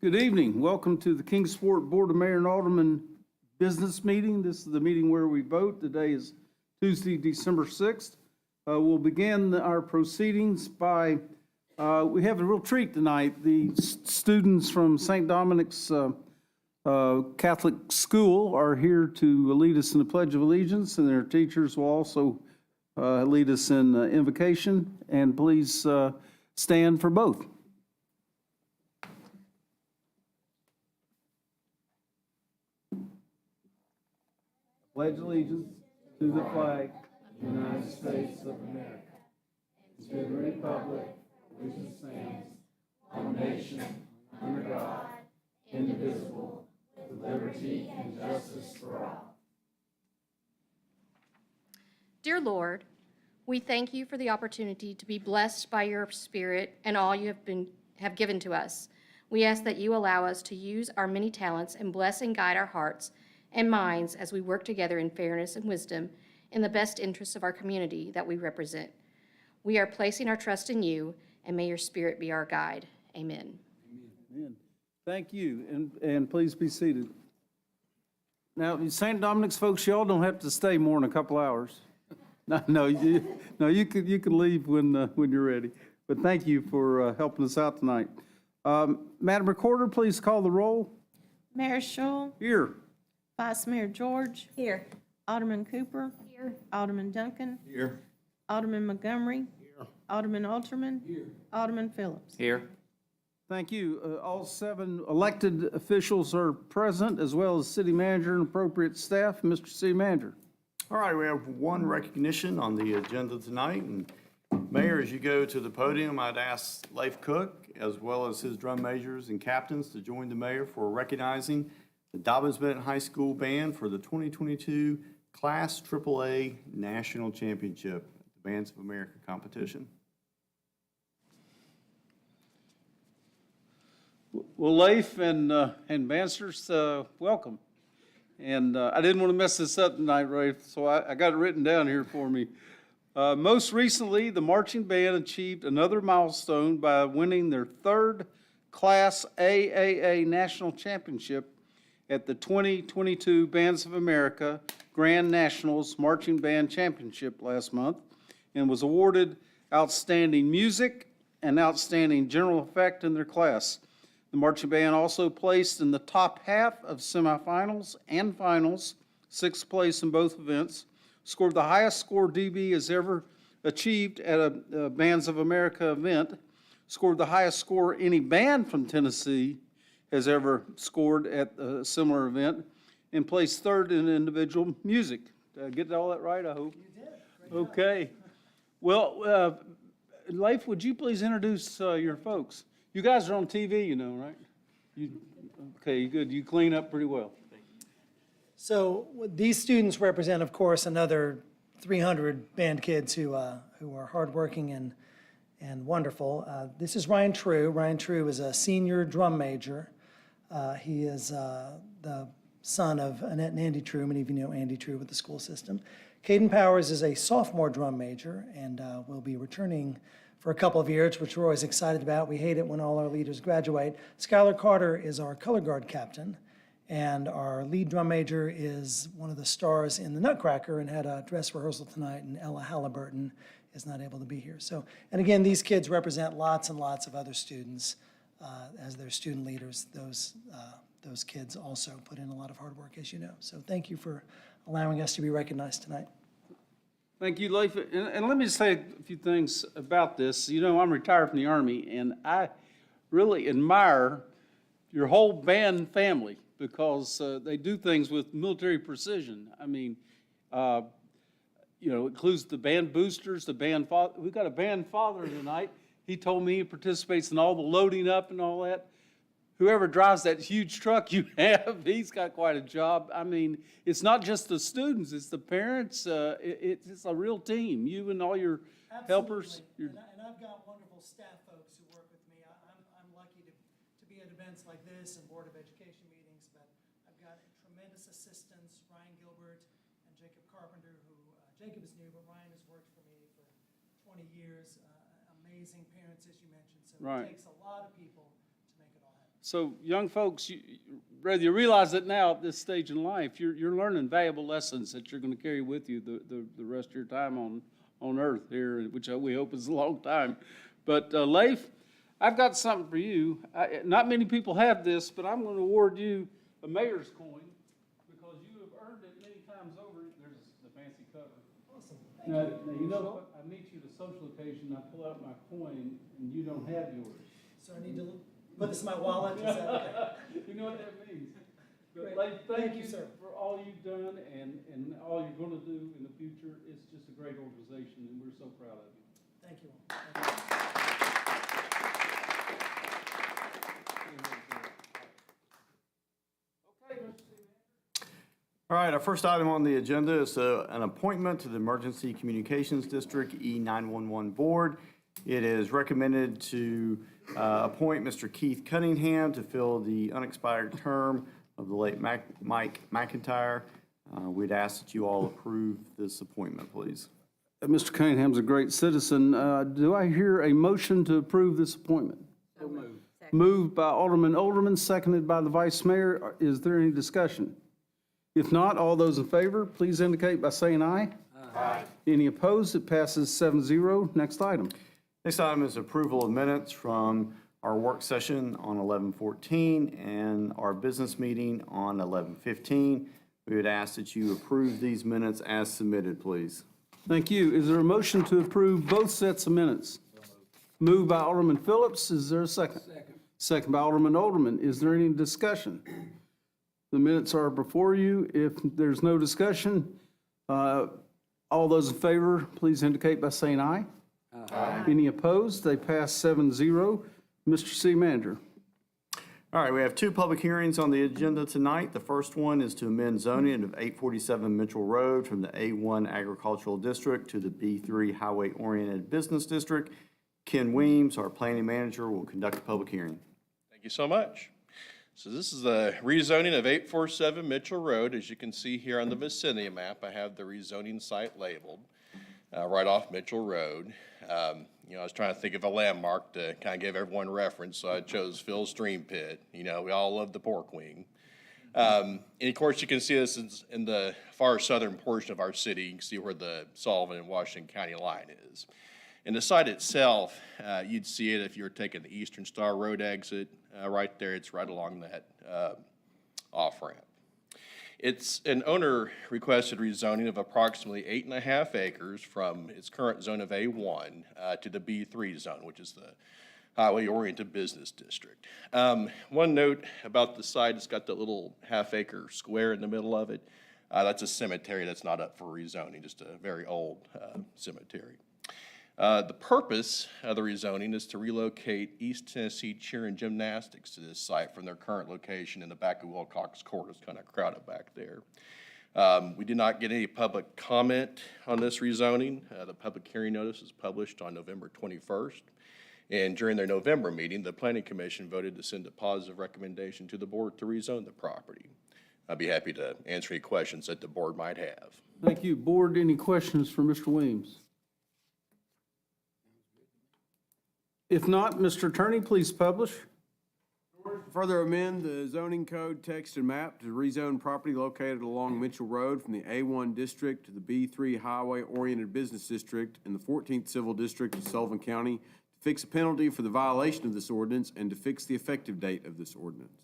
Good evening. Welcome to the Kingsport Board of Mayor and Alderman Business Meeting. This is the meeting where we vote. Today is Tuesday, December 6th. We'll begin our proceedings by, we have a real treat tonight. The students from St. Dominic's Catholic School are here to lead us in the Pledge of Allegiance, and their teachers will also lead us in invocation. And please stand for both. Pledge allegiance to the flag of the United States of America, and to the republic which stands, one nation, under God, indivisible, with liberty and justice for all. Dear Lord, we thank you for the opportunity to be blessed by your Spirit and all you have given to us. We ask that you allow us to use our many talents and bless and guide our hearts and minds as we work together in fairness and wisdom in the best interests of our community that we represent. We are placing our trust in you, and may your Spirit be our guide. Amen. Amen. Thank you, and please be seated. Now, St. Dominic's folks, y'all don't have to stay more than a couple hours. No, you can leave when you're ready. But thank you for helping us out tonight. Madam Recorder, please call the roll. Mayor Schul. Here. Vice Mayor George. Here. Alderman Cooper. Here. Alderman Duncan. Here. Alderman Montgomery. Here. Alderman Alterman. Here. Alderman Phillips. Here. Thank you. All 7 elected officials are present, as well as city manager and appropriate staff. Mr. City Manager. All right, we have one recognition on the agenda tonight. And Mayor, as you go to the podium, I'd ask Leif Cook, as well as his drum majors and captains, to join the mayor for recognizing the Dobbins-Bennett High School Band for the 2022 Class AAA National Championship at the Bands of America competition. Well, Leif and Bansters, welcome. And I didn't want to mess this up tonight, Ray, so I got it written down here for me. Most recently, the marching band achieved another milestone by winning their 3rd Class AAA National Championship at the 2022 Bands of America Grand Nationals Marching Band Championship last month, and was awarded Outstanding Music and Outstanding General Effect in their class. The marching band also placed in the top half of semifinals and finals, 6th place in both events, scored the highest score DB has ever achieved at a Bands of America event, scored the highest score any band from Tennessee has ever scored at a similar event, and placed 3rd in individual music. Did I get all that right, I hope? You did. Okay. Well, Leif, would you please introduce your folks? You guys are on TV, you know, right? Okay, good. You clean up pretty well. So these students represent, of course, another 300 band kids who are hardworking and wonderful. This is Ryan True. Ryan True is a senior drum major. He is the son of Annette and Andy True. Many of you know Andy True with the school system. Caden Powers is a sophomore drum major and will be returning for a couple of years, which we're always excited about. We hate it when all our leaders graduate. Skylar Carter is our color guard captain, and our lead drum major is one of the stars in the Nutcracker and had a dress rehearsal tonight, and Ella Halliburton is not able to be here. So, and again, these kids represent lots and lots of other students as their student leaders. Those kids also put in a lot of hard work, as you know. So thank you for allowing us to be recognized tonight. Thank you, Leif. And let me just say a few things about this. You know, I'm retired from the Army, and I really admire your whole band family because they do things with military precision. I mean, you know, it includes the band boosters, the band father. We've got a band father tonight. He told me he participates in all the loading up and all that. Whoever drives that huge truck you have, he's got quite a job. I mean, it's not just the students, it's the parents. It's a real team, you and all your helpers. And I've got wonderful staff folks who work with me. I'm lucky to be at events like this and Board of Education meetings, but I've got tremendous assistants, Ryan Gilbert and Jacob Carpenter, who Jacob is new, but Ryan has worked for me for 20 years. Amazing parents, as you mentioned, so Right. It takes a lot of people to make it all happen. So young folks, whether you realize it now at this stage in life, you're learning valuable lessons that you're going to carry with you the rest of your time on earth here, which we hope is a long time. But Leif, I've got something for you. Not many people have this, but I'm going to award you a mayor's coin because you have earned it many times over. There's the fancy cover. Awesome. Now, you know, I meet you at a social occasion, I pull out my coin, and you don't have yours. So I need to put this in my wallet? Is that okay? You know what that means. But Great. Leif, thank Thank you, you sir. for all you've done and all you're going to do in the future. It's just a great organization, and we're so proud of you. Thank you all. Thank you. Okay, Mr. City All right, our first item on the agenda is an appointment to the Emergency Communications District E911 Board. It is recommended to appoint Mr. Keith Cunningham to fill the unexpired term of the late Mike McIntyre. We'd ask that you all approve this appointment, please. Mr. Cunningham's a great citizen. Do I hear a motion to approve this appointment? Moved by Alderman, seconded by the Vice Mayor. Is there any discussion? If not, all those in favor, please indicate by saying aye. Aye. Any opposed? It passes 7-0. Next item. Next item is approval of minutes from our work session on 11/14 and our business meeting on 11/15. We would ask that you approve these minutes as submitted, please. Thank you. Is there a motion to approve both sets of minutes? Moved by Alderman Phillips. Is there a second? Second by Alderman. Is there any discussion? The minutes are before you. If there's no discussion, all those in favor, please indicate by saying aye. Aye. Any opposed? They pass 7-0. Mr. City Manager. All right, we have two public hearings on the agenda tonight. The first one is to amend zoning of 847 Mitchell Road from the A1 Agricultural District to the B3 Highway Oriented Business District. Ken Weems, our planning manager, will conduct the public hearing. Thank you so much. So this is the rezoning of 847 Mitchell Road. As you can see here on the vicinity map, I have the rezoning site labeled right off Mitchell Road. I was trying to think of a landmark to kind of give everyone reference, so I chose Phil's Stream Pit. We all love the pork wing. And of course, you can see this in the far southern portion of our city. You can see where the Sullivan and Washington County line is. And the site itself, you'd see it if you were taking the Eastern Star Road exit right there. It's right along that off-ramp. It's an owner-requested rezoning of approximately 8.5 acres from its current zone of A1 to the B3 zone, which is the highway-oriented business district. One note about the site, it's got that little half-acre square in the middle of it. That's a cemetery that's not up for rezoning, just a very old cemetery. The purpose of the rezoning is to relocate East Tennessee Cheer and Gymnastics to this site from their current location in the back of Wilcox Court. It's kind of crowded back there. We did not get any public comment on this rezoning. The public hearing notice was published on November 21st. And during their November meeting, the Planning Commission voted to send a positive recommendation to the board to rezone the property. I'd be happy to answer any questions that the board might have. Thank you. Board, any questions for Mr. Weems? If not, Mr. Attorney, please publish. Further amend the zoning code text and map to rezone property located along Mitchell Road from the A1 district to the B3 Highway Oriented Business District in the 14th Civil District of Sullivan County to fix a penalty for the violation of this ordinance and to fix the effective date of this ordinance.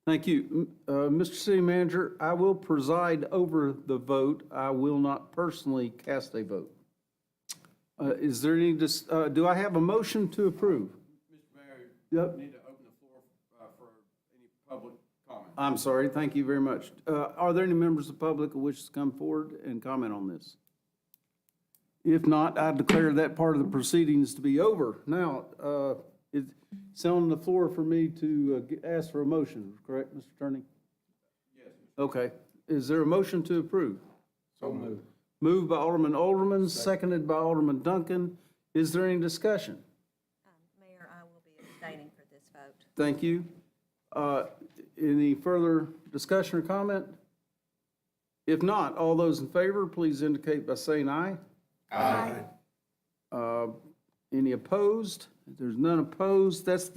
Thank you. Mr. City Manager, I will preside over the vote. I will not personally cast a vote. Is there any, do I have a motion to approve? Mr. Mayor, Yep. we need to open the floor for any public comment. I'm sorry, thank you very much. Are there any members of the public who wish to come forward and comment on this? If not, I declare that part of the proceedings to be over. Now, it's on the floor for me to ask for a motion, correct, Mr. Attorney? Yes. Okay. Is there a motion to approve? So moved. Moved by Alderman, seconded by Alderman Duncan. Is there any discussion? Mayor, I will be abstaining for this vote. Thank you. Any further discussion or comment? If not, all those in favor, please indicate by saying aye. Aye. Any opposed? If there's none opposed, that's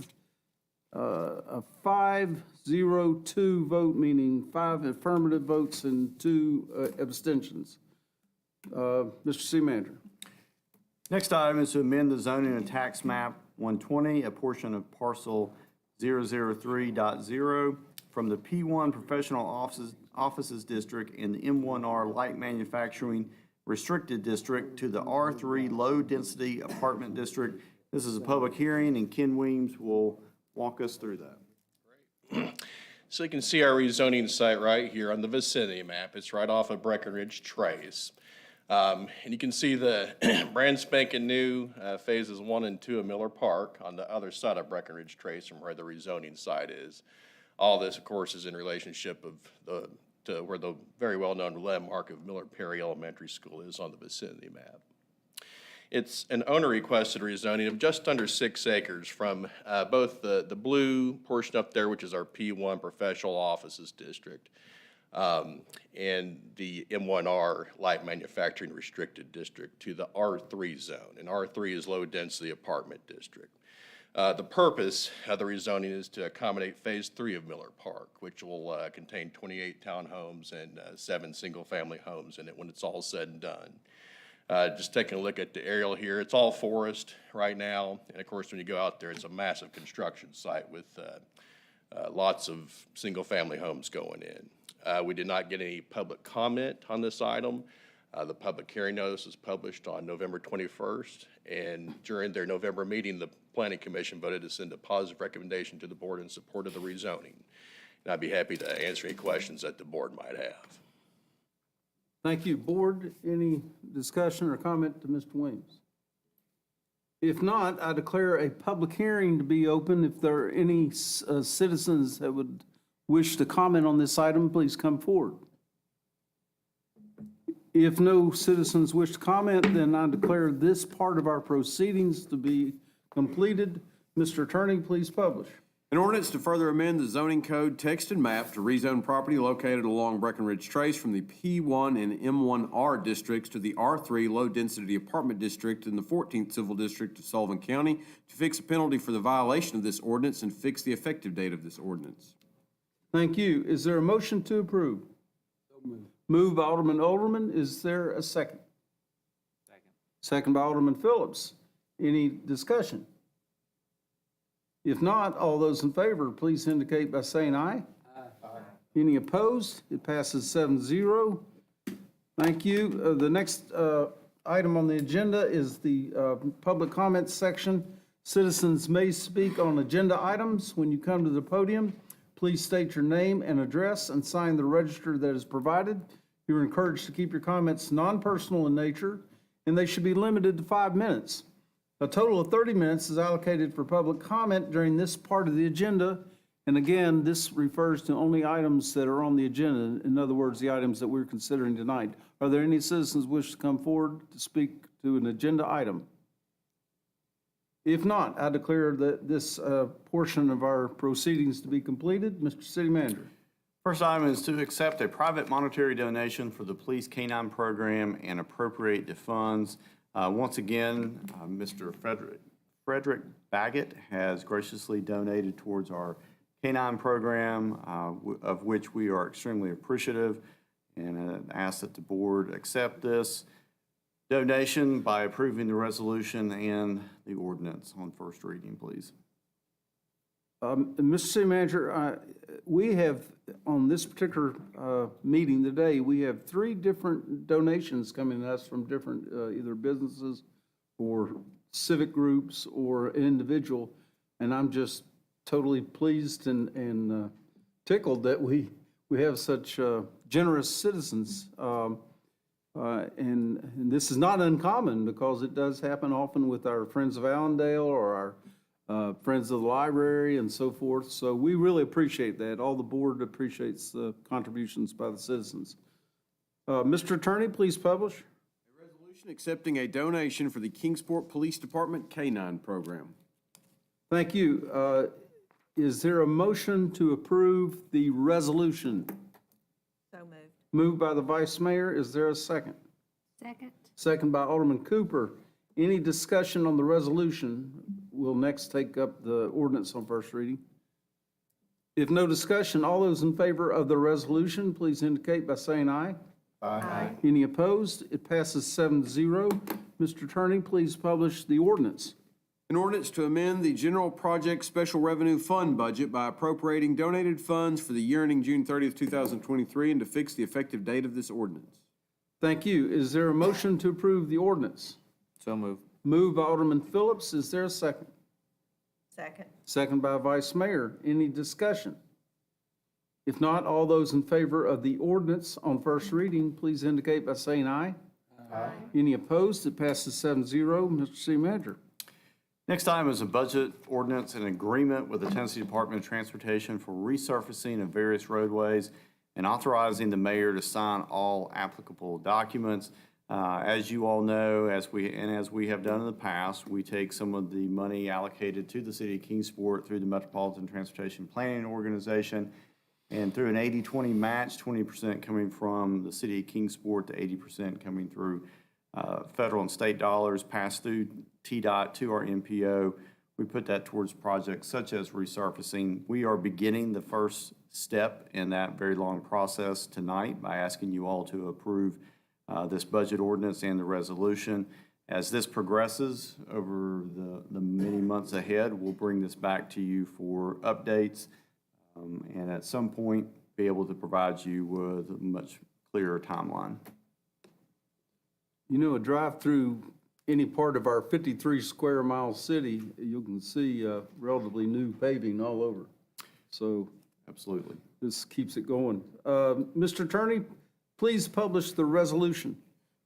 a 5-0-2 vote, meaning 5 affirmative votes and 2 abstentions. Mr. City Manager. Next item is to amend the zoning and tax map 120, a portion of parcel 003.0 from the P1 Professional Offices District and the M1R Light Manufacturing Restricted District to the R3 Low Density Apartment District. This is a public hearing, and Ken Weems will walk us through that. So you can see our rezoning site right here on the vicinity map. It's right off of Breckenridge Trace. And you can see the brand spanking new phases 1 and 2 of Miller Park on the other side of Breckenridge Trace from where the rezoning site is. All this, of course, is in relationship to where the very well-known landmark of Miller Perry Elementary School is on the vicinity map. It's an owner-requested rezoning of just under 6 acres from both the blue portion up there, which is our P1 Professional Offices District, and the M1R Light Manufacturing Restricted District to the R3 zone, and R3 is Low Density Apartment District. The purpose of the rezoning is to accommodate Phase 3 of Miller Park, which will contain 28 townhomes and 7 single-family homes in it when it's all said and done. Just taking a look at the aerial here, it's all forest right now, and of course, when you go out there, it's a massive construction site with lots of single-family homes going in. We did not get any public comment on this item. The public hearing notice was published on November 21st, and during their November meeting, the Planning Commission voted to send a positive recommendation to the board in support of the rezoning. And I'd be happy to answer any questions that the board might have. Thank you. Board, any discussion or comment to Mr. Williams? If not, I declare a public hearing to be open. If there are any citizens that would wish to comment on this item, please come forward. If no citizens wish to comment, then I declare this part of our proceedings to be completed. Mr. Attorney, please publish. An ordinance to further amend the zoning code text and map to rezone property located along Breckenridge Trace from the P1 and M1R districts to the R3 Low Density Apartment District in the 14th Civil District of Sullivan County, to fix a penalty for the violation of this ordinance and fix the effective date of this ordinance. Thank you. Is there a motion to approve? Moved by Alderman. Is there a second? Second by Alderman Phillips. Any discussion? If not, all those in favor, please indicate by saying aye. Aye. Any opposed? It passes 7-0. Thank you. The next item on the agenda is the public comments section. Citizens may speak on agenda items. When you come to the podium, please state your name and address and sign the register that is provided. You're encouraged to keep your comments non-personal in nature, and they should be limited to 5 minutes. A total of 30 minutes is allocated for public comment during this part of the agenda. And again, this refers to only items that are on the agenda. In other words, the items that we're considering tonight. Are there any citizens who wish to come forward to speak to an agenda item? If not, I declare that this portion of our proceedings to be completed. Mr. City Manager. First item is to accept a private monetary donation for the police canine program and appropriate the funds. Once again, Mr. Frederick Baggett has graciously donated towards our canine program, of which we are extremely appreciative, and ask that the board accept this donation by approving the resolution and the ordinance on first reading, please. Mr. City Manager, we have, on this particular meeting today, we have 3 different donations coming to us from different either businesses or civic groups or an individual, and I'm just totally pleased and tickled that we have such generous citizens. And this is not uncommon because it does happen often with our Friends of Allendale or our Friends of the Library and so forth. So we really appreciate that. All the board appreciates the contributions by the citizens. Mr. Attorney, please publish. A resolution accepting a donation for the Kingsport Police Department K-9 program. Thank you. Is there a motion to approve the resolution? So moved. Moved by the Vice Mayor. Is there a second? Second. Second by Alderman Cooper. Any discussion on the resolution? We'll next take up the ordinance on first reading. If no discussion, all those in favor of the resolution, please indicate by saying aye. Aye. Any opposed? It passes 7-0. Mr. Attorney, please publish the ordinance. An ordinance to amend the General Project Special Revenue Fund budget by appropriating donated funds for the year ending June 30th, 2023, and to fix the effective date of this ordinance. Thank you. Is there a motion to approve the ordinance? So moved. Moved by Alderman Phillips. Is there a second? Second. Second by Vice Mayor. Any discussion? If not, all those in favor of the ordinance on first reading, please indicate by saying aye. Aye. Any opposed? It passes 7-0. Mr. City Manager. Next item is a budget ordinance and agreement with the Tennessee Department of Transportation for resurfacing of various roadways and authorizing the mayor to sign all applicable documents. As you all know, as we have done in the past, we take some of the money allocated to the city of Kingsport through the Metropolitan Transportation Planning Organization, and through an 80-20 match, 20% coming from the city of Kingsport to 80% coming through federal and state dollars passed through TDOT to our MPO. We put that towards projects such as resurfacing. We are beginning the first step in that very long process tonight by asking you all to approve this budget ordinance and the resolution. As this progresses over the many months ahead, we'll bring this back to you for updates and at some point be able to provide you with a much clearer timeline. You know, a drive through any part of our 53 square mile city, you can see relatively new paving all over. So Absolutely. this keeps it going. Mr. Attorney, please publish the resolution.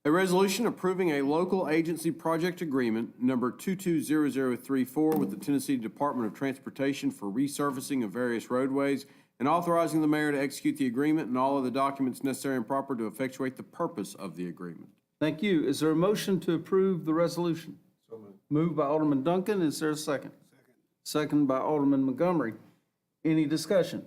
A resolution approving a local agency project agreement, number 220034, with the Tennessee Department of Transportation for resurfacing of various roadways, and authorizing the mayor to execute the agreement and all of the documents necessary and proper to effectuate the purpose of the agreement. Thank you. Is there a motion to approve the resolution? So moved. Moved by Alderman Duncan. Is there a second? Second. Second by Alderman Montgomery. Any discussion?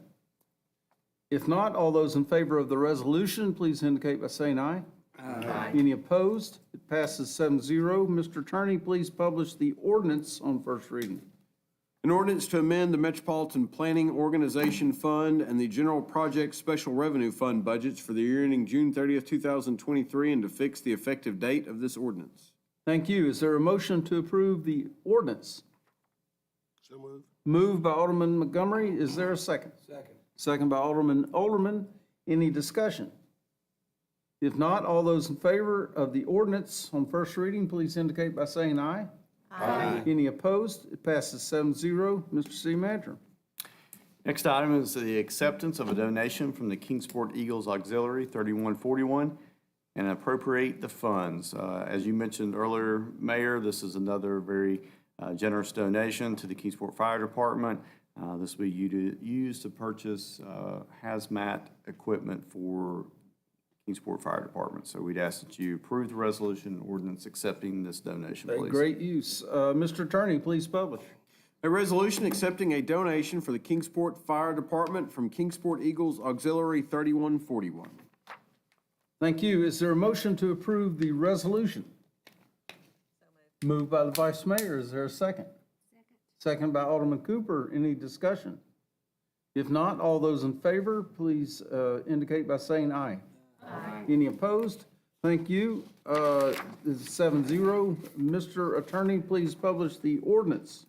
If not, all those in favor of the resolution, please indicate by saying aye. Aye. Any opposed? It passes 7-0. Mr. Attorney, please publish the ordinance on first reading. An ordinance to amend the Metropolitan Planning Organization Fund and the General Project Special Revenue Fund budgets for the year ending June 30th, 2023, and to fix the effective date of this ordinance. Thank you. Is there a motion to approve the ordinance? So moved. Moved by Alderman Montgomery. Is there a second? Second. Second by Alderman. Any discussion? If not, all those in favor of the ordinance on first reading, please indicate by saying aye. Aye. Any opposed? It passes 7-0. Mr. City Manager. Next item is the acceptance of a donation from the Kingsport Eagles Auxiliary 3141 and appropriate the funds. As you mentioned earlier, Mayor, this is another very generous donation to the Kingsport Fire Department. This will be used to purchase hazmat equipment for Kingsport Fire Department. So we'd ask that you approve the resolution and ordinance accepting this donation, please. Great use. Mr. Attorney, please publish. A resolution accepting a donation for the Kingsport Fire Department from Kingsport Eagles Auxiliary 3141. Thank you. Is there a motion to approve the resolution? Moved by the Vice Mayor. Is there a second? Second by Alderman Cooper. Any discussion? If not, all those in favor, please indicate by saying aye. Aye. Any opposed? Thank you. This is 7-0. Mr. Attorney, please publish the ordinance.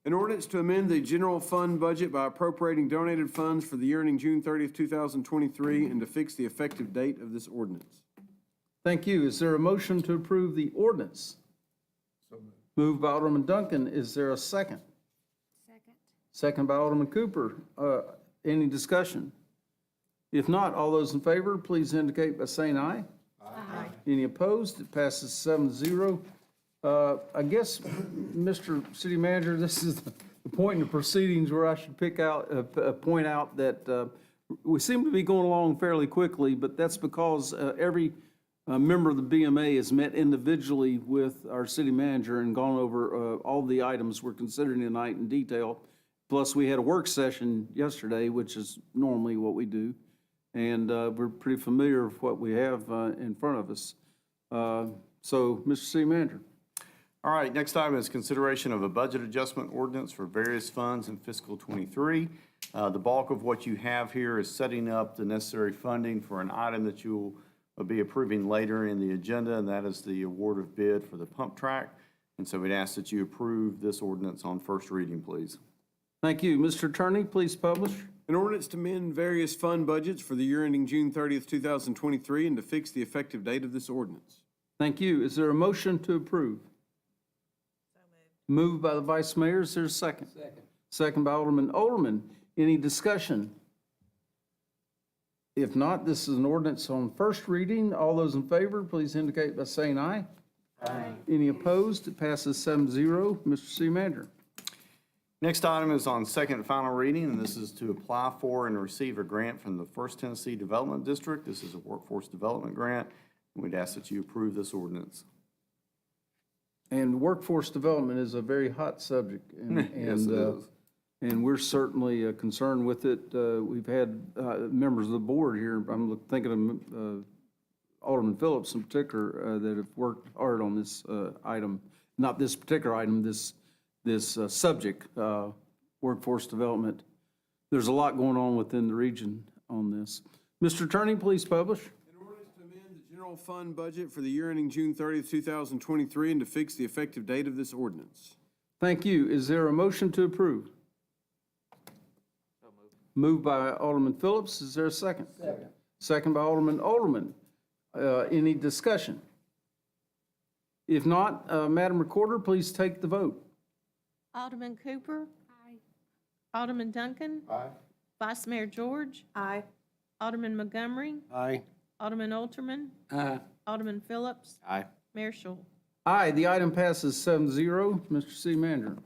An ordinance to amend the general fund budget by appropriating donated funds for the year ending June 30th, 2023, and to fix the effective date of this ordinance. Thank you. Is there a motion to approve the ordinance? So moved. Moved by Alderman Duncan. Is there a second? Second. Second by Alderman Cooper. Any discussion? If not, all those in favor, please indicate by saying aye. Aye. Any opposed? It passes 7-0. I guess, Mr. City Manager, this is the point in the proceedings where I should point out that we seem to be going along fairly quickly, but that's because every member of the BMA has met individually with our city manager and gone over all the items we're considering tonight in detail. Plus, we had a work session yesterday, which is normally what we do. And we're pretty familiar with what we have in front of us. So, Mr. City Manager. All right, next item is consideration of a budget adjustment ordinance for various funds in fiscal '23. The bulk of what you have here is setting up the necessary funding for an item that you will be approving later in the agenda, and that is the award of bid for the pump track. And so we'd ask that you approve this ordinance on first reading, please. Thank you. Mr. Attorney, please publish. An ordinance to amend various fund budgets for the year ending June 30th, 2023, and to fix the effective date of this ordinance. Thank you. Is there a motion to approve? Moved by the Vice Mayor. Is there a second? Second. Second by Alderman Alderman. Any discussion? If not, this is an ordinance on first reading. All those in favor, please indicate by saying aye. Aye. Any opposed? It passes 7-0. Mr. City Manager. Next item is on second and final reading, and this is to apply for and receive a grant from the First Tennessee Development District. This is a workforce development grant, and we'd ask that you approve this ordinance. And workforce development is a very hot subject. And, Yes, it is. And we're certainly concerned with it. We've had members of the board here, I'm thinking of Alderman Phillips in particular, that have worked hard on this item, not this particular item, this subject, workforce development. There's a lot going on within the region on this. Mr. Attorney, please publish. An ordinance to amend the general fund budget for the year ending June 30th, 2023, and to fix the effective date of this ordinance. Thank you. Is there a motion to approve? Moved by Alderman Phillips. Is there a second? Second. Second by Alderman Alderman. Any discussion? If not, Madam Recorder, please take the vote. Alderman Cooper. Aye. Alderman Duncan. Aye. Vice Mayor George. Aye. Alderman Montgomery. Aye. Alderman Alterman. Aye. Alderman Phillips. Aye. Mayor Schul. Aye, the item passes 7-0. Mr. City Manager.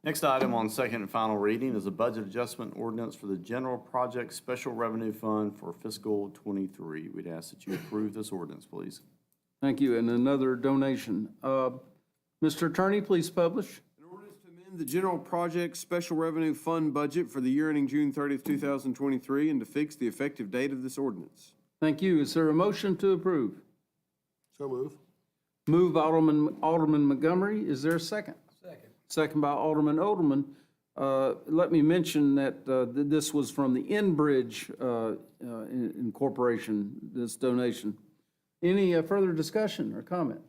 Next item on second and final reading is a budget adjustment ordinance for the General Project Special Revenue Fund for fiscal '23. We'd ask that you approve this ordinance, please. Thank you. And another donation. Mr. Attorney, please publish. An ordinance to amend the general project special revenue fund budget for the year ending June 30th, 2023, and to fix the effective date of this ordinance. Thank you. Is there a motion to approve? So move. Moved by Alderman Montgomery. Is there a second? Second. Second by Alderman Alderman. Let me mention that this was from the Enbridge Incorporation, this donation. Any further discussion or comment?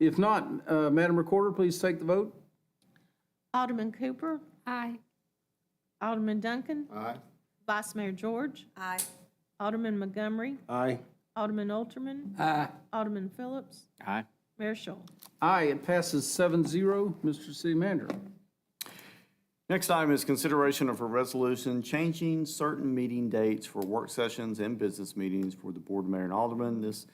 If not, Madam Recorder, please take the vote. Alderman Cooper. Aye. Alderman Duncan. Aye. Vice Mayor George. Aye. Alderman Montgomery. Aye. Alderman Alterman. Aye. Alderman Phillips. Aye. Mayor Schul. Aye, it passes 7-0. Mr. City Manager. Next item is consideration of a resolution changing certain meeting dates for work sessions and business meetings for the Board of Mayor and Alderman. This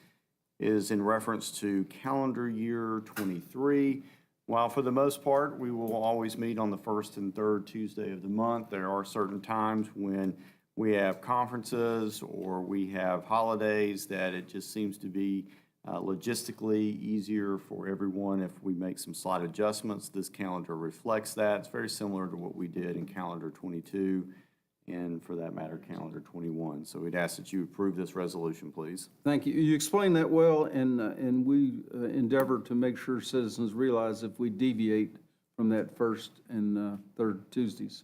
is in reference to calendar year '23. While for the most part, we will always meet on the first and third Tuesday of the month, there are certain times when we have conferences or we have holidays that it just seems to be logistically easier for everyone if we make some slight adjustments. This calendar reflects that. It's very similar to what we did in calendar '22 and, for that matter, calendar '21. So we'd ask that you approve this resolution, please. Thank you. You explained that well, and we endeavor to make sure citizens realize if we deviate from that first and third Tuesdays.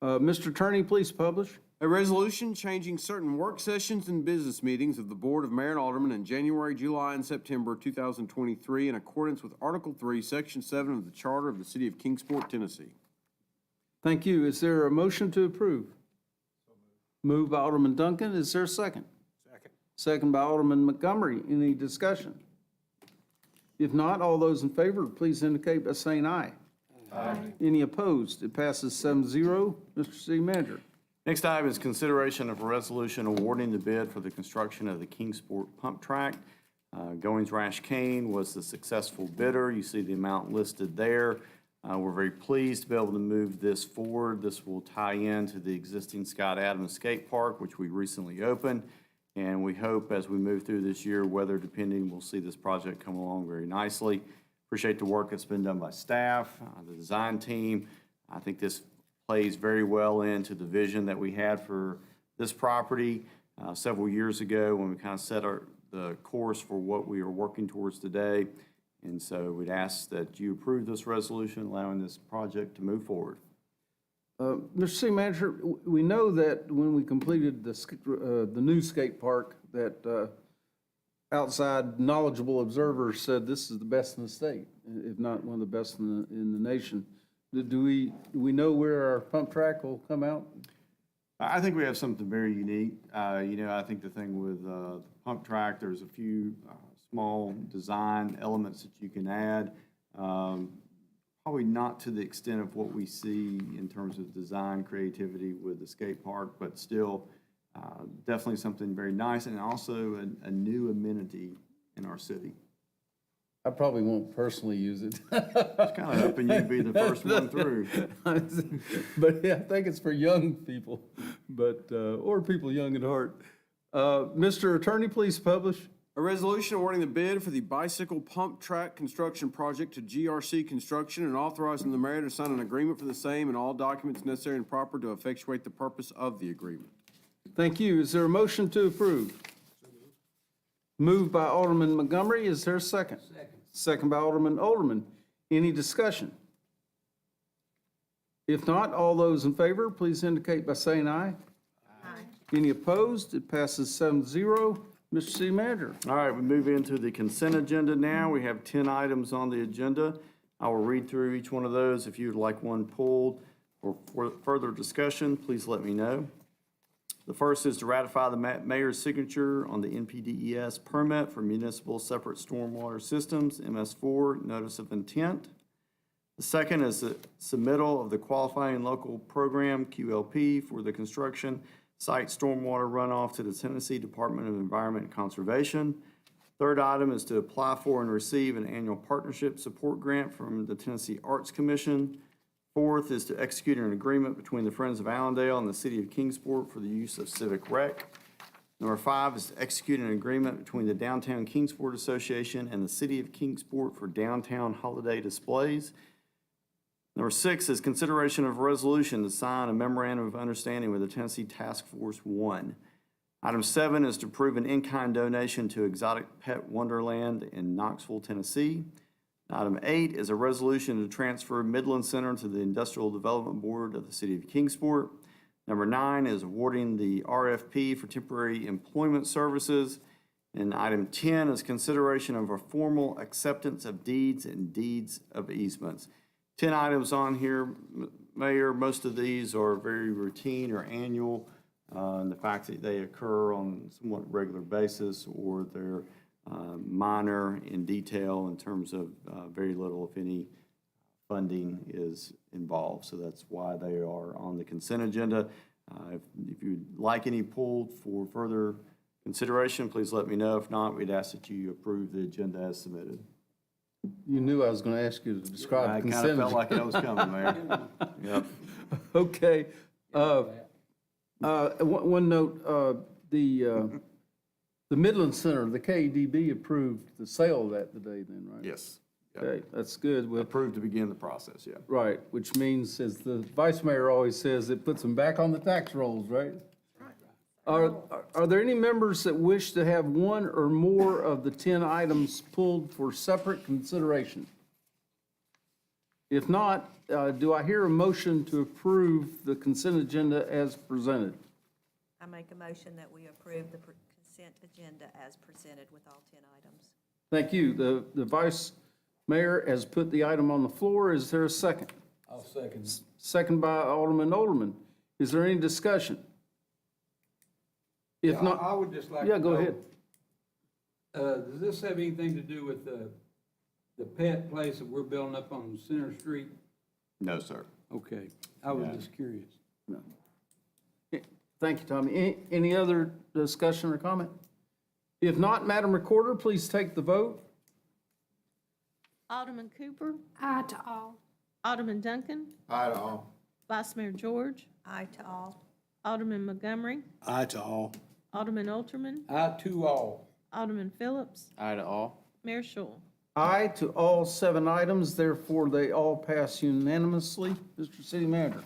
Mr. Attorney, please publish. A resolution changing certain work sessions and business meetings of the Board of Mayor and Alderman in January, July, and September 2023 in accordance with Article 3, Section 7 of the Charter of the City of Kingsport, Tennessee. Thank you. Is there a motion to approve? Moved by Alderman Duncan. Is there a second? Second. Second by Alderman Montgomery. Any discussion? If not, all those in favor, please indicate by saying aye. Aye. Any opposed? It passes 7-0. Mr. City Manager. Next item is consideration of a resolution awarding the bid for the construction of the Kingsport pump track. Goings Rash Kane was the successful bidder. You see the amount listed there. We're very pleased to be able to move this forward. This will tie into the existing Scott Adams Skate Park, which we recently opened. And we hope as we move through this year, weather depending, we'll see this project come along very nicely. Appreciate the work that's been done by staff, the design team. I think this plays very well into the vision that we had for this property several years ago when we kind of set the course for what we are working towards today. And so we'd ask that you approve this resolution allowing this project to move forward. Mr. City Manager, we know that when we completed the new skate park, that outside knowledgeable observers said this is the best in the state, if not one of the best in the nation. Do we know where our pump track will come out? I think we have something very unique. I think the thing with the pump track, there's a few small design elements that you can add. Probably not to the extent of what we see in terms of design creativity with the skate park, but still definitely something very nice and also a new amenity in our city. I probably won't personally use it. It's kind of hoping you'd be the first one through. But yeah, I think it's for young people, or people young at heart. Mr. Attorney, please publish. A resolution awarding the bid for the bicycle pump track construction project to GRC Construction and authorizing the mayor to sign an agreement for the same and all documents necessary and proper to effectuate the purpose of the agreement. Thank you. Is there a motion to approve? Moved by Alderman Montgomery. Is there a second? Second by Alderman. Any discussion? If not, all those in favor, please indicate by saying aye. Aye. Any opposed? It passes 7-0. Mr. City Manager. All right, we move into the consent agenda now. We have 10 items on the agenda. I will read through each one of those. If you would like one pulled or for further discussion, please let me know. The first is to ratify the mayor's signature on the NPDES permit for municipal separate stormwater systems, MS4, notice of intent. The second is the submittal of the qualifying local program, QLP, for the construction site stormwater runoff to the Tennessee Department of Environment and Conservation. Third item is to apply for and receive an annual partnership support grant from the Tennessee Arts Commission. Fourth is to execute an agreement between the Friends of Allendale and the City of Kingsport for the use of Civic Rec. Number 5 is to execute an agreement between the Downtown Kingsport Association and the City of Kingsport for downtown holiday displays. Number 6 is consideration of a resolution to sign a memorandum of understanding with the Tennessee Task Force 1. Item 7 is to approve an in-kind donation to Exotic Pet Wonderland in Knoxville, Tennessee. Item 8 is a resolution to transfer Midland Center to the Industrial Development Board of the City of Kingsport. Number 9 is awarding the RFP for temporary employment services. And item 10 is consideration of a formal acceptance of deeds and deeds of easements. 10 items on here, Mayor. Most of these are very routine or annual, and the fact that they occur on a somewhat regular basis, or they're minor in detail in terms of very little, if any, funding is involved. So that's why they are on the consent agenda. If you'd like any pulled for further consideration, please let me know. If not, we'd ask that you approve the agenda as submitted. You knew I was going to ask you to describe I the kind consent. of felt like that was coming, Mayor. Yep. Okay. One note, the Midland Center, the KDB approved the sale of that today then, right? Yes. Yep. Okay, that's good. Approved to begin the process, yeah. Right, which means, as the vice mayor always says, it puts them back on the tax rolls, right? Are there any members that wish to have one or more of the 10 items pulled for separate consideration? If not, do I hear a motion to approve the consent agenda as presented? I make a motion that we approve the consent agenda as presented with all 10 items. Thank you. The vice mayor has put the item on the floor. Is there a second? I'll second. Second by Alderman. Is there any discussion? If not, I would just like yeah, to go know, ahead. Does this have anything to do with the pet place that we're building up on Center Street? No, sir. Okay, I was just curious. No. Thank you, Tommy. Any other discussion or comment? If not, Madam Recorder, please take the vote. Alderman Cooper, Aye to all. Alderman Duncan, Aye to all. Vice Mayor George, Aye to all. Alderman Montgomery, Aye to all. Alderman Alterman, Aye to all. Alderman Phillips, Aye to all. Mayor Schul. Aye to all 7 items, therefore they all pass unanimously. Mr. City Manager.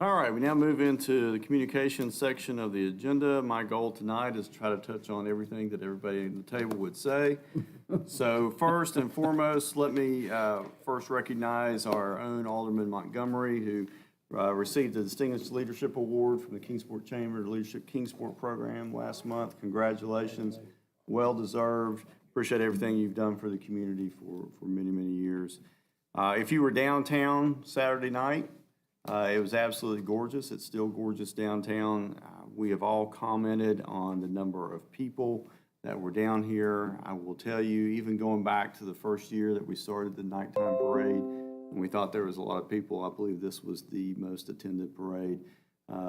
All right, we now move into the communication section of the agenda. My goal tonight is to try to touch on everything that everybody at the table would say. So first and foremost, let me first recognize our own Alderman Montgomery, who received the Distinguished Leadership Award from the Kingsport Chamber Leadership Kingsport Program last month. Congratulations, well-deserved. Appreciate everything you've done for the community for many, many years. If you were downtown Saturday night, it was absolutely gorgeous. It's still gorgeous downtown. We have all commented on the number of people that were down here. I will tell you, even going back to the first year that we started the nighttime parade, and we thought there was a lot of people, I believe this was the most attended parade.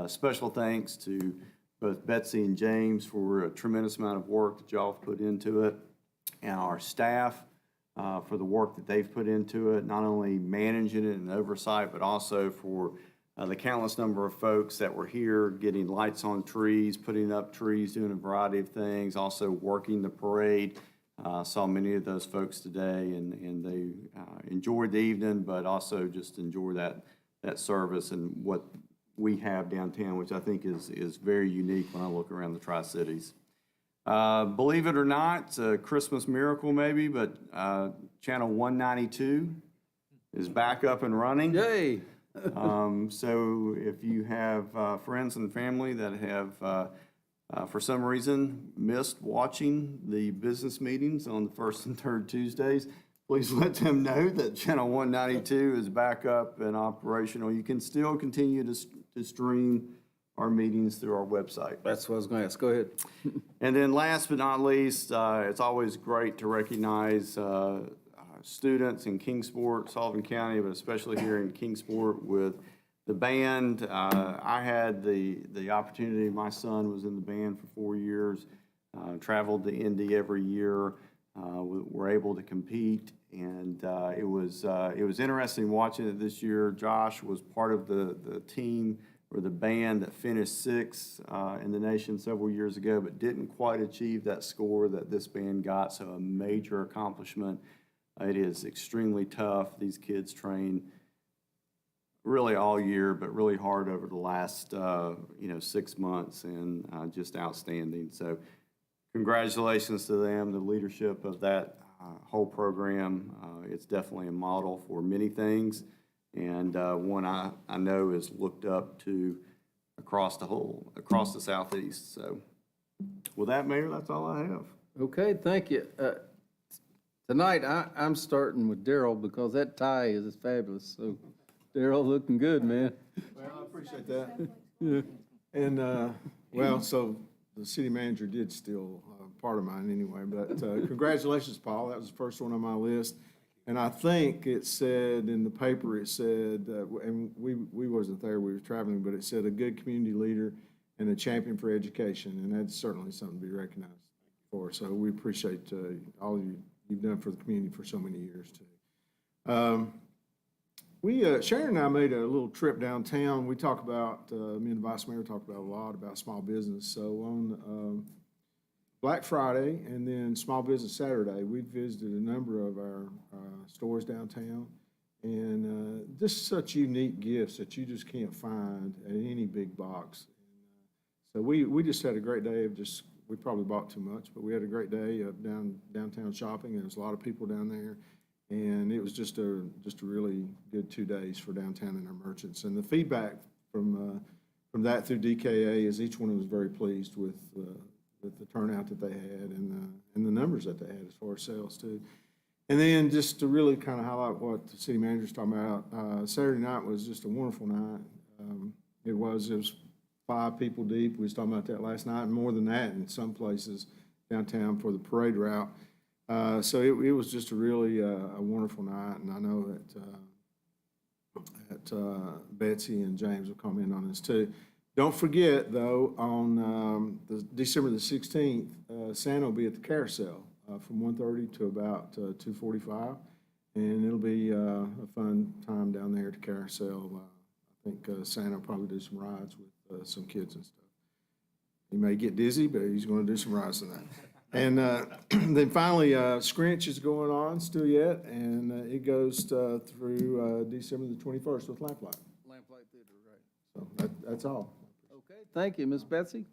Special thanks to both Betsy and James for a tremendous amount of work that y'all have put into it, and our staff for the work that they've put into it, not only managing it and oversight, but also for the countless number of folks that were here getting lights on trees, putting up trees, doing a variety of things, also working the parade. Saw many of those folks today, and they enjoyed the evening, but also just enjoy that service and what we have downtown, which I think is very unique when I look around the Tri-Cities. Believe it or not, it's a Christmas miracle maybe, but Channel 192 is back up and running. Yay! So if you have friends and family that have, for some reason, missed watching the business meetings on the first and third Tuesdays, please let them know that Channel 192 is back up and operational. You can still continue to stream our meetings through our website. That's what I was going to ask. Go ahead. And then last but not least, it's always great to recognize students in Kingsport, Sullivan County, but especially here in Kingsport with the band. I had the opportunity, my son was in the band for 4 years, traveled to Indy every year, were able to compete, and it was interesting watching it this year. Josh was part of the team or the band that finished sixth in the nation several years ago, but didn't quite achieve that score that this band got, so a major accomplishment. It is extremely tough. These kids train really all year, but really hard over the last 6 months, and just outstanding. So congratulations to them, the leadership of that whole program. It's definitely a model for many things, and one I know is looked up to across the Southeast. So with that, Mayor, that's all I have. Okay, thank you. Tonight, I'm starting with Daryl because that tie is fabulous. So, Daryl, looking good, man. Well, I appreciate that. Yeah. And, well, so the city manager did steal part of mine anyway, but congratulations, Paul. That was the first one on my list. And I think it said in the paper, it said, and we wasn't there, we were traveling, but it said a good community leader and a champion for education, and that's certainly something to be recognized for. So we appreciate all you've done for the community for so many years, too. Sharon and I made a little trip downtown. We talk about, me and the vice mayor talk about a lot about small business. So on Black Friday and then Small Business Saturday, we visited a number of our stores downtown, and just such unique gifts that you just can't find at any big box. So we just had a great day of we probably bought too much, but we had a great day of downtown shopping. There was a lot of people down there, and it was just a really good 2 days for downtown and our merchants. And the feedback from that through DKA is each one was very pleased with the turnout that they had and the numbers that they had as far as sales too. And then just to really kind of highlight what the city manager's talking about, Saturday night was just a wonderful night. It was 5 people deep. We was talking about that last night, and more than that in some places downtown for the parade route. So it was just a really a wonderful night, and I know that Betsy and James will comment on this too. Don't forget, though, on December the 16th, Santa will be at the carousel from 1:30 to about 2:45, and it'll be a fun time down there at the carousel. I think Santa will probably do some rides with some kids and stuff. He may get dizzy, but he's going to do some rides in that. And then finally, Scrinch is going on still yet, and it goes through December the 21st with Lamplight. Lamplight Theater, right. So that's all. Okay, thank you. Ms. Betsy?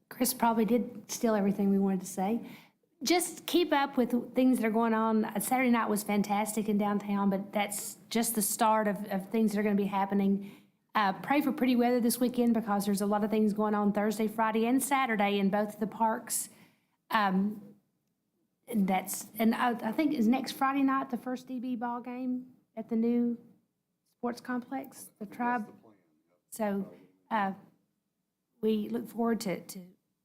Chris probably did steal everything we wanted to say. Just keep up with things that are going on. Saturday night was fantastic in downtown, but that's just the start of things that are going to be happening. Pray for pretty weather this weekend because there's a lot of things going on Thursday, Friday, and Saturday in both of the parks. I think is next Friday night the first DB ball game at the new sports complex, the Tribe. So we look forward to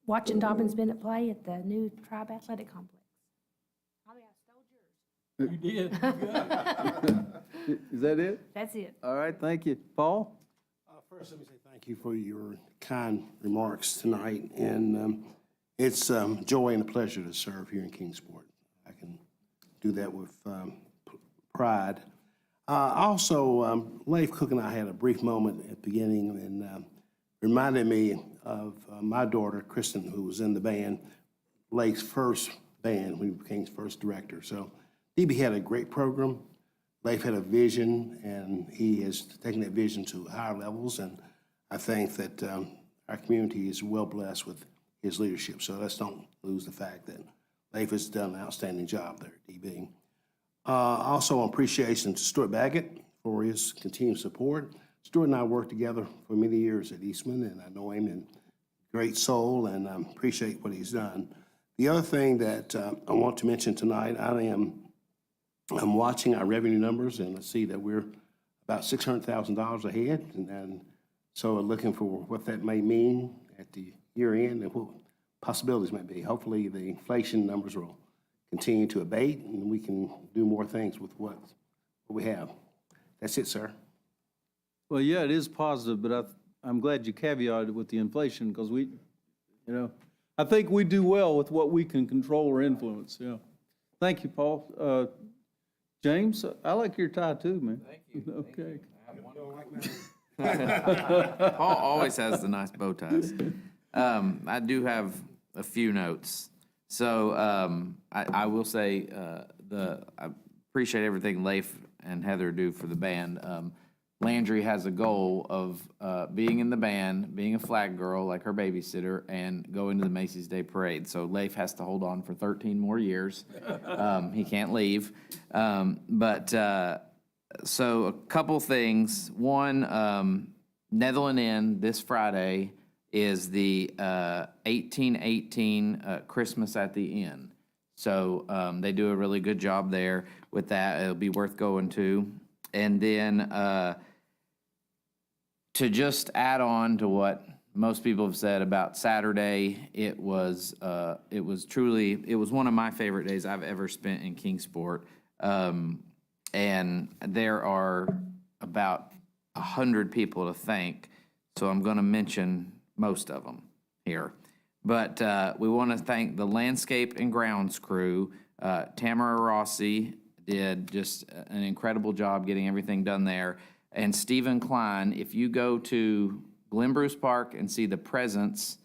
watching Dobbins Bennett play at the new Tribe Athletic Complex. Tommy, I stole yours. You did, you got it. Is that it? That's it. All right, thank you. Paul? First, let me say thank you for your kind remarks tonight, and it's joy and a pleasure to serve here in Kingsport. I can do that with pride. Also, Leif Cook and I had a brief moment at the beginning and reminded me of my daughter, Kristen, who was in the band, Leif's first band when he became his first director. So DB had a great program. Leif had a vision, and he has taken that vision to higher levels, and I think that our community is well blessed with his leadership. So let's don't lose the fact that Leif has done an outstanding job there at DB. Also, appreciation to Stuart Baggett for his continued support. Stuart and I worked together for many years at Eastman, and I know him in great soul, and I appreciate what he's done. The other thing that I want to mention tonight, I'm watching our revenue numbers, and I see that we're about $600,000 ahead, and so looking for what that may mean at the year end and what possibilities might be. Hopefully, the inflation numbers will continue to abate, and we can do more things with what we have. That's it, sir. Well, yeah, it is positive, but I'm glad you caveated with the inflation because I think we do well with what we can control or influence, yeah. Thank you, Paul. James, I like your tie too, man. Thank you. Okay. Paul always has the nice bow ties. I do have a few notes. So I will say I appreciate everything Leif and Heather do for the band. Landry has a goal of being in the band, being a flag girl like her babysitter, and going to the Macy's Day Parade. So Leif has to hold on for 13 more years. He can't leave. So a couple things. One, Netherland Inn this Friday is the 1818 Christmas at the Inn. So they do a really good job there with that. It'll be worth going to. And then to just add on to what most people have said about Saturday, it was one of my favorite days I've ever spent in Kingsport. And there are about 100 people to thank, so I'm going to mention most of them here. But we want to thank the landscape and grounds crew. Tamara Rossi did just an incredible job getting everything done there. And Stephen Klein, if you go to Glen Bruce Park and see the presents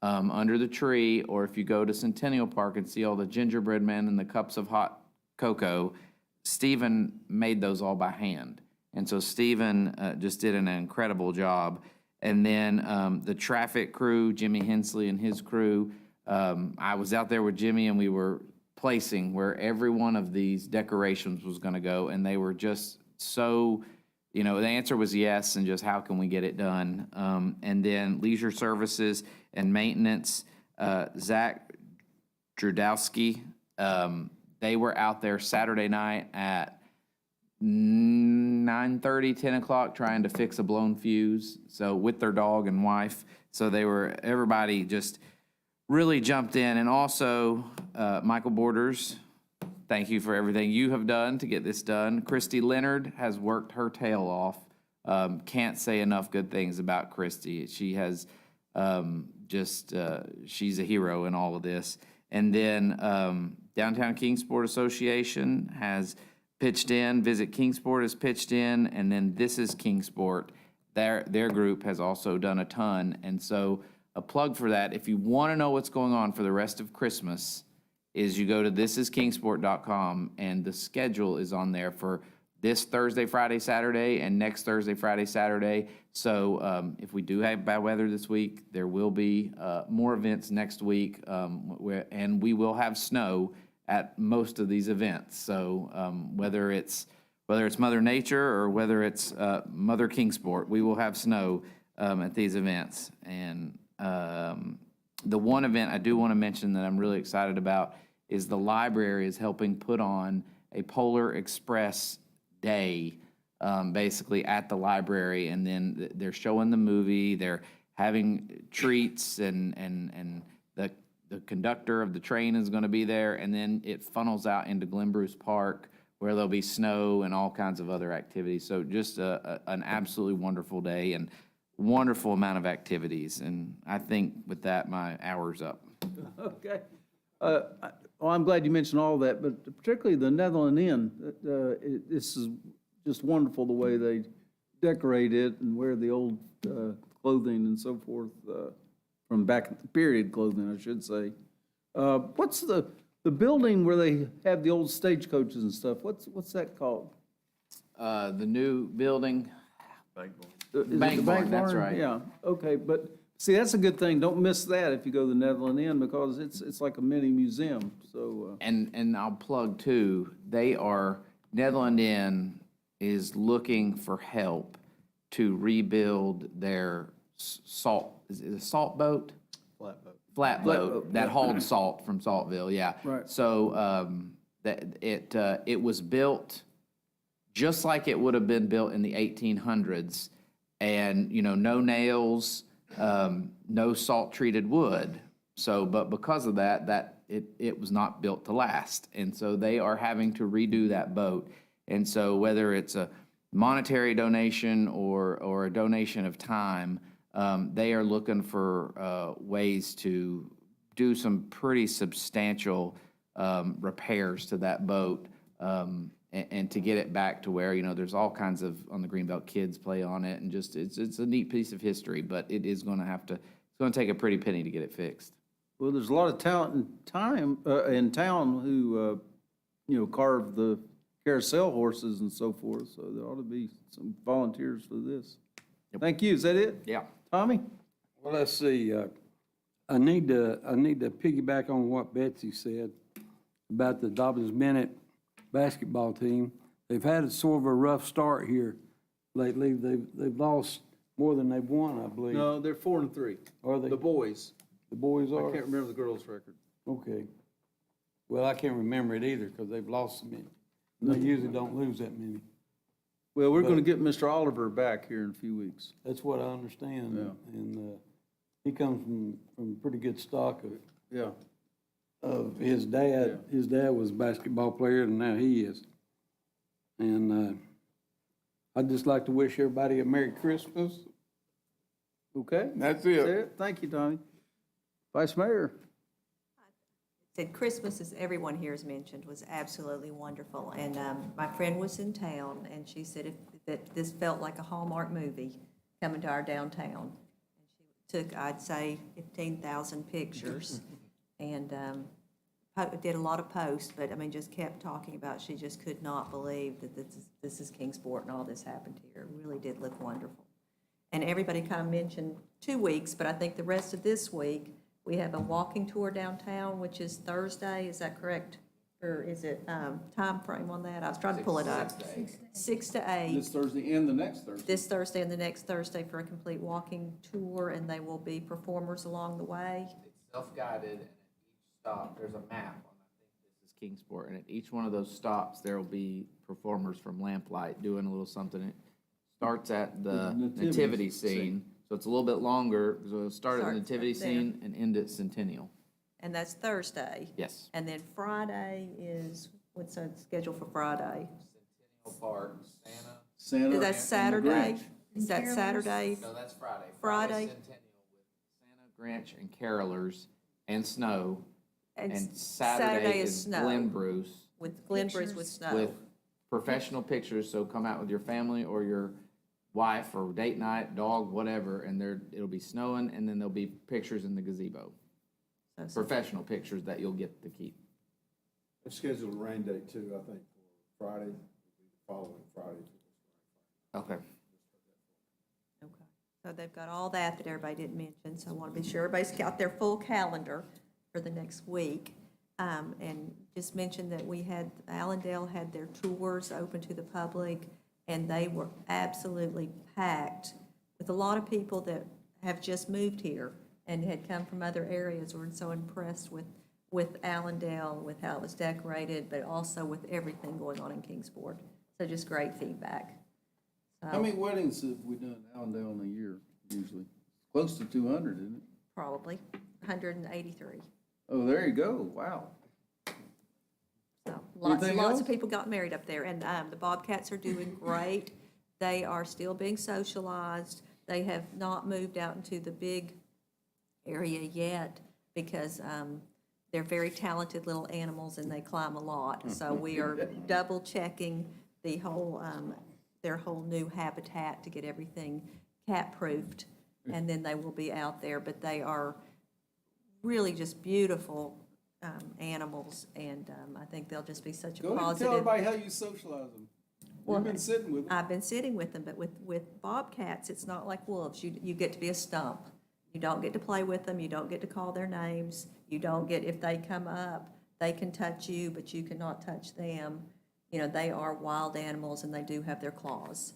under the tree, or if you go to Centennial Park and see all the gingerbread men and the cups of hot cocoa, Stephen made those all by hand. And so Stephen just did an incredible job. And then the traffic crew, Jimmy Hensley and his crew, I was out there with Jimmy and we were placing where every one of these decorations was going to go. And they were just so, the answer was yes, and just how can we get it done? And then leisure services and maintenance, Zach Drudowski, they were out there Saturday night at 9:30, 10 o'clock trying to fix a blown fuse, so with their dog and wife. So everybody just really jumped in. And also, Michael Borders, thank you for everything you have done to get this done. Christy Leonard has worked her tail off. Can't say enough good things about Christy. She has she's a hero in all of this. And then Downtown Kingsport Association has pitched in. Visit Kingsport has pitched in. And then This Is Kingsport, their group has also done a ton. And so a plug for that, if you want to know what's going on for the rest of Christmas, is you go to thisiskingsport.com, and the schedule is on there for this Thursday, Friday, Saturday, and next Thursday, Friday, Saturday. So if we do have bad weather this week, there will be more events next week, and we will have snow at most of these events. So whether it's Mother Nature or whether it's Mother Kingsport, we will have snow at these events. And the one event I do want to mention that I'm really excited about is the library is helping put on a Polar Express day, basically at the library, and then they're showing the movie, they're having treats, and the conductor of the train is gonna be there, and then it funnels out into Glen Bruce Park, where there'll be snow and all kinds of other activities. So just an absolutely wonderful day and wonderful amount of activities, and I think with that, my hour's up. Okay. Well, I'm glad you mentioned all that, but particularly the Netherland Inn. This is just wonderful, the way they decorate it and wear the old clothing and so forth, from back, period clothing, I should say. What's the building where they have the old stagecoaches and stuff? What's that called? The new building. Is it the Bank Barn, that's Barn? right. Yeah, okay, but see, that's a good thing. Don't miss that if you go to the Netherland Inn, because it's like a mini museum, so. And I'll plug too, Netherland Inn is looking for help to rebuild their salt, is it a salt boat? Flatboat, that hauled salt from Saltville, yeah. Right. So, it was built just like it would have been built in the 1800s, and, no nails, no salt-treated wood. So, but because of that it was not built to last. And so they are having to redo that boat. And so whether it's a monetary donation or a donation of time, they are looking for ways to do some pretty substantial repairs to that boat, and to get it back to where, there's all kinds of, on the Greenbelt, kids play on it, and just, it's a neat piece of history, but it is gonna it's gonna take a pretty penny to get it fixed. Well, there's a lot of talent in town who, carve the carousel horses and so forth, so there ought to be some volunteers for this. Thank you. Is that it? Yeah. Tommy? Well, let's see, I need to piggyback on what Betsy said about the Dobbins-Bennett basketball team. They've had sort of a rough start here lately. They've lost more than they've won, I believe. No, they're 4-3. Are they? The boys. The boys I are? can't remember the girls' record. Okay. Well, I can't remember it either, because they've lost so many. They usually don't lose that many. Well, we're gonna get Mr. Oliver back here in a few weeks. That's what I understand. Yeah. And he comes from pretty good stock Yeah. of his dad. His dad was a basketball player, and now he is. And I'd just like to wish everybody a Merry Christmas. Okay. That's Thank you, Tommy. Vice Mayor? Said Christmas, as everyone here has mentioned, was absolutely wonderful. And my friend was in town, and she said that this felt like a Hallmark movie coming to our downtown. And she took, I'd say, 15,000 pictures, and did a lot of posts, but I mean, just kept talking about, she just could not believe that this is Kingsport and all this happened here. It really did look wonderful. And everybody kind of mentioned 2 weeks, but I think the rest of this week, we have a walking tour downtown, which is Thursday, is that correct? Or is it, time frame on that? I was trying to pull it up. 6 to 8. This Thursday and the next Thursday. This Thursday and the next Thursday for a complete walking tour, and they will be performers along the way. It's self-guided, and at each stop, there's a map on, I think this is Kingsport, and at each one of those stops, there will be performers from Lamplight doing a little something. It starts at the nativity scene, so it's a little bit longer, so it'll start at the nativity scene and end at Centennial. And that's Thursday. Yes. And then Friday is, what's the schedule for Friday? Centennial Park, Santa. Is that and the Saturday? Grinch. Is that Saturday? No, that's Friday. Friday. Centennial with Santa, Grinch, and carolers, and snow. And And Saturday is snow. Glen Bruce With Glen Bruce with snow. with professional pictures, so come out with your family or your wife or date night, dog, whatever, and it'll be snowing, and then there'll be pictures in the gazebo. So- Professional pictures that you'll get to keep. They've scheduled a rain date too, I think, for Friday, following Friday. Okay. Okay. So they've got all that everybody didn't mention, so I want to be sure everybody's got their full calendar for the next week. And just mention that Allendale had their tours open to the public, and they were absolutely packed with a lot of people that have just moved here and had come from other areas, were so impressed with Allendale, with how it was decorated, but also with everything going on in Kingsport. So just great feedback. How many weddings have we done in Allendale in a year, usually? Close to 200, isn't it? Probably 183. Oh, there you go, wow. So lots Anything and lots else? of people got married up there, and the Bobcats are doing great. They are still being socialized. They have not moved out into the big area yet because they're very talented little animals and they climb a lot. So we are double checking the whole, their whole new habitat to get everything cat-proofed, and then they will be out there. But they are really just beautiful animals, and I think they'll just be such a Go ahead and tell positive. everybody how you socialize them. You've been sitting with them. I've been sitting with them, but with bobcats, it's not like wolves. You get to be a stump. You don't get to play with them, you don't get to call their names, you don't get, if they come up, they can touch you, but you cannot touch them. You know, they are wild animals and they do have their claws.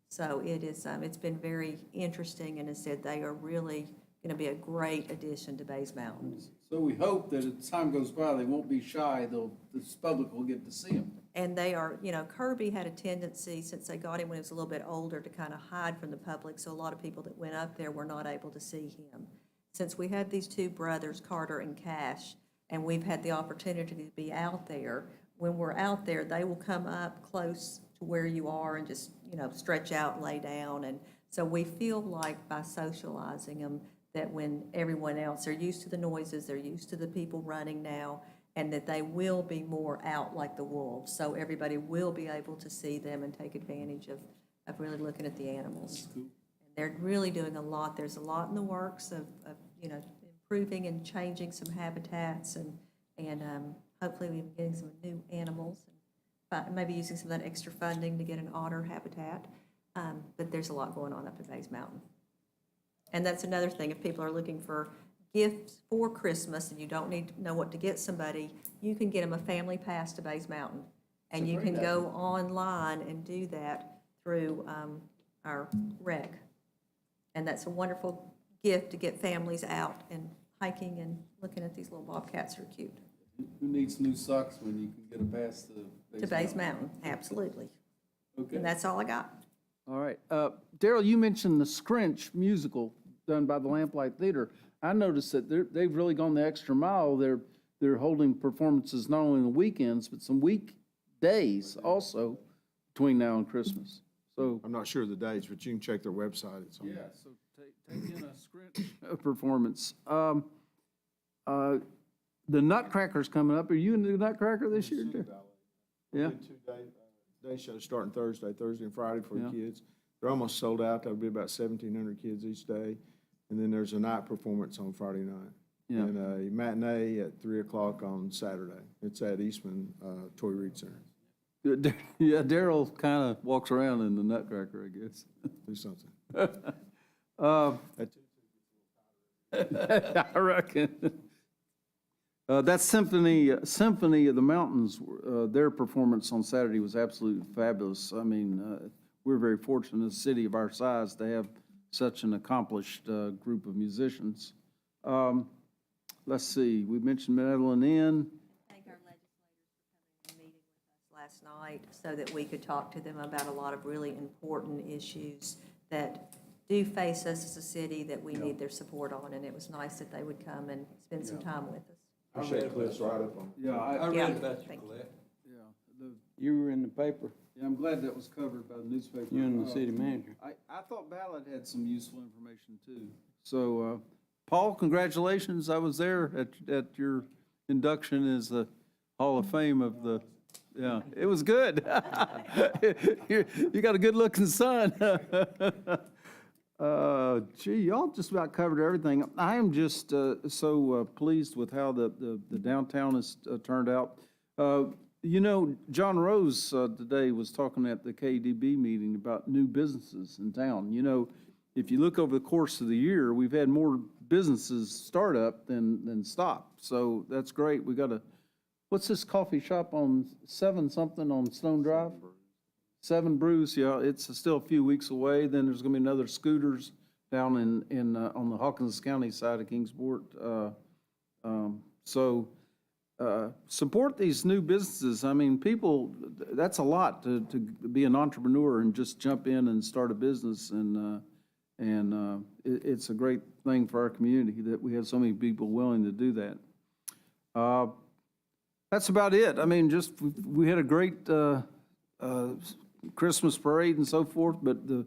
So it is, it's been very interesting, and as said, they are really gonna be a great addition to Bays Mountain. So we hope that as time goes by, they won't be shy, the public will get to see them. And they are, you know, Kirby had a tendency, since they got him when he was a little bit older, to kind of hide from the public, so a lot of people that went up there were not able to see him. Since we had these two brothers, Carter and Cash, and we've had the opportunity to be out there, when we're out there, they will come up close to where you are and just, you know, stretch out and lay down. And so we feel like by socializing them, that when everyone else, they're used to the noises, they're used to the people running now, and that they will be more out like the wolves. So everybody will be able to see them and take advantage of really looking at the animals. And they're really doing a lot. There's a lot in the works of you know, improving and changing some habitats, and hopefully we've been getting some new animals, and maybe using some of that extra funding to get an otter habitat. But there's a lot going on up at Bays Mountain. And that's another thing, if people are looking for gifts for Christmas and you don't need to know what to get somebody, you can get them a family pass to Bays Mountain. And you can go online and do that through our rec. And that's a wonderful gift to get families out and hiking and looking at these little bobcats that are cute. Who needs new socks when you can get a pass to To Bays Mountain, absolutely. Okay. And that's all I got. All right. Daryl, you mentioned the Scrinch musical done by the Lamplight Theater. I noticed that they've really gone the extra mile. They're holding performances not only on the weekends, but some weekdays also between now and Christmas. So, I'm not sure of the dates, but you can check their website. It's on yeah, there. so take in a Scrinch performance. The Nutcracker's coming up. Are you in the Nutcracker this year, too? Yeah. Day shows starting Thursday and Friday for Yeah. the kids. They're almost sold out. There'll be about 1,700 kids each day. And then there's a night performance on Friday night. Yeah. And a matinee at 3 o'clock on Saturday. It's at Eastman Toy Read Center. Yeah, Daryl kind of walks around in the Nutcracker, I guess. Do something. I reckon. That Symphony of the Mountains, their performance on Saturday was absolutely fabulous. I mean, we're very fortunate in a city of our size to have such an accomplished group of musicians. Let's see, we mentioned Madeline Inn. Thank our legislators for coming and meeting with us last night so that we could talk to them about a lot of really important issues that do face us as a city that we need their support on, and it was nice that they would come and spend some time with us. Appreciate Cliff's right up on. Yeah, I Yeah, read about you, thank you. Colette. Yeah, You were in the paper. yeah, I'm glad that was covered by the newspaper. You and the city manager. I thought Ballard had some useful information too. So, Paul, congratulations. I was there at your induction as the Hall of Fame of the, yeah, it was good. You got a good looking son. Gee, y'all just about covered everything. I am just so pleased with how the downtown has turned out. You know, John Rose today was talking at the KDB meeting about new businesses in town. You know, if you look over the course of the year, we've had more businesses start up than stop. So that's great. We got what's this coffee shop on 7-something on Stone Drive? 7 Brews, yeah, it's still a few weeks away. Then there's gonna be another Scooters down on the Hawkins County side of Kingsport. Support these new businesses. I mean, people, that's a lot to be an entrepreneur and just jump in and start a business. And it's a great thing for our community that we have so many people willing to do that. That's about it. I mean, just, we had a great Christmas parade and so forth, but the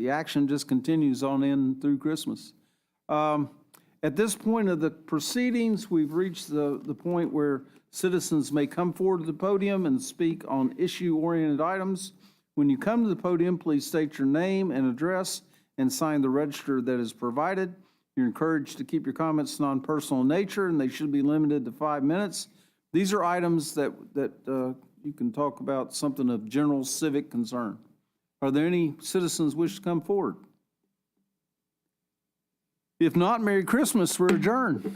action just continues on in through Christmas. At this point of the proceedings, we've reached the point where citizens may come forward to the podium and speak on issue-oriented items. When you come to the podium, please state your name and address and sign the register that is provided. You're encouraged to keep your comments non-personal in nature, and they should be limited to 5 minutes. These are items that you can talk about, something of general civic concern. Are there any citizens wish to come forward? If not, Merry Christmas. We're adjourned.